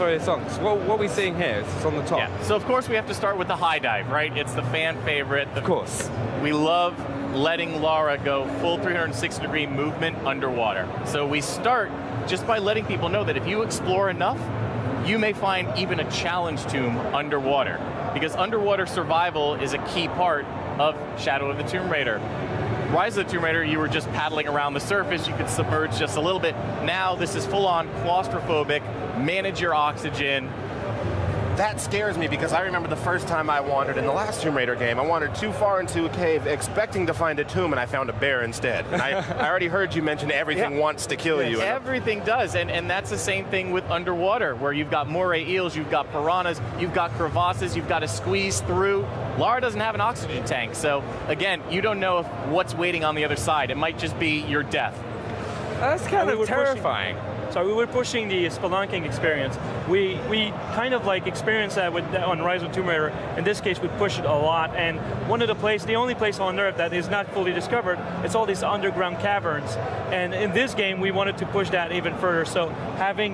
Sawyer songs. What are we seeing here? It's on the top. Yeah. So of course we have to start with the high dive, right? It's the fan favorite. Of course. We love letting Lara go full 360-degree movement underwater. So we start just by letting people know that if you explore enough, you may find even a challenge tomb underwater. Because underwater survival is a key part of Shadow of the Tomb Raider. Rise of the Tomb Raider, you were just paddling around the surface, you could submerge just a little bit. Now this is full-on claustrophobic, manage your oxygen. That scares me because I remember the first time I wandered in the last Tomb Raider game. I wandered too far into a cave expecting to find a tomb and I found a bear instead. And I already heard you mention everything wants to kill you. Everything does, and that's the same thing with underwater, where you've got moray eels, you've got piranhas, you've got crevasses, you've got to squeeze through. Lara doesn't have an oxygen tank, so again, you don't know what's waiting on the other side. It might just be your death. That's kind of terrifying. So we were pushing the spelunking experience. We kind of like experienced that on Rise of Tomb Raider. In this case, we pushed it a lot. And the only place on Earth that is not fully discovered, it's all these underground caverns. And in this game, we wanted to push that even further. So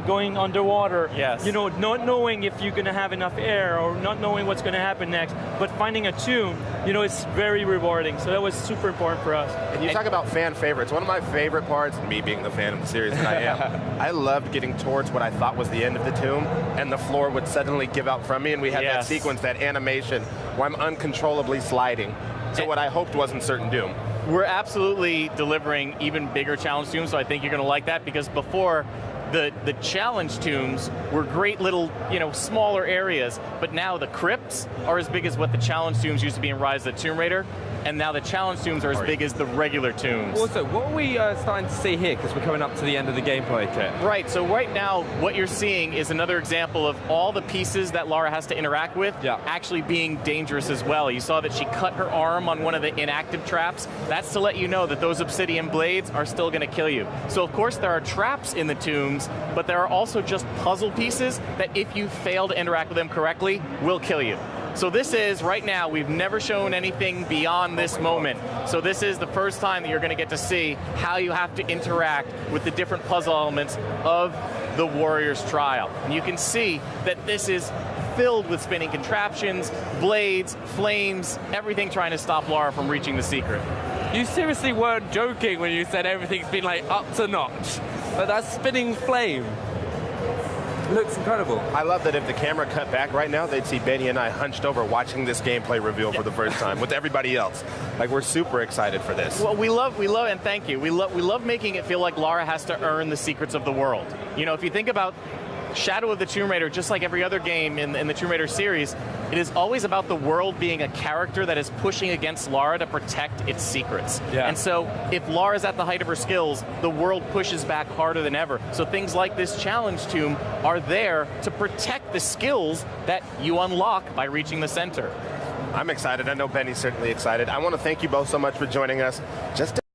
going underwater, yes. You know, not knowing if you're going to have enough air or not knowing what's going to happen next, but finding a tomb, you know, it's very rewarding. So that was super important for us. And you talk about fan favorites. One of my favorite parts, me being the fan of the series that I am, I loved getting towards what I thought was the end of the tomb, and the floor would suddenly give out from me, and we had that sequence, that animation, where I'm uncontrollably sliding. So what I hoped wasn't certain doom. We're absolutely delivering even bigger challenge tombs, so I think you're going to like that, because before, the challenge tombs were great little, smaller areas, but now the crypts are as big as what the challenge tombs used to be in Rise of the Tomb Raider, and now the challenge tombs are as big as the regular tombs. Also, what are we starting to see here? Because we're coming up to the end of the gameplay kit. Right, so right now, what you're seeing is another example of all the pieces that Lara has to interact with actually being dangerous as well. You saw that she cut her arm on one of the inactive traps. That's to let you know that those obsidian blades are still going to kill you. So of course there are traps in the tombs, but there are also just puzzle pieces that if you fail to interact with them correctly, will kill you. So this is, right now, we've never shown anything beyond this moment. So this is the first time that you're going to get to see how you have to interact with the different puzzle elements of the Warrior's Trial. And you can see that this is filled with spinning contraptions, blades, flames, everything trying to stop Lara from reaching the secret. You seriously weren't joking when you said everything's been like up to notch. But that spinning flame looks incredible. I love that if the camera cut back right now, they'd see Benny and I hunched over watching this gameplay reveal for the first time with everybody else. Like, we're super excited for this. Well, we love, and thank you. We love making it feel like Lara has to earn the secrets of the world. You know, if you think about Shadow of the Tomb Raider, just like every other game in the Tomb Raider series, it is always about the world being a character that is pushing against Lara to protect its secrets. Yeah. And so if Lara's at the height of her skills, the world pushes back harder than ever. So things like this challenge tomb are there to protect the skills that you unlock by reaching the center. I'm excited. I know Benny's certainly excited. I want to thank you both so much for joining us. Just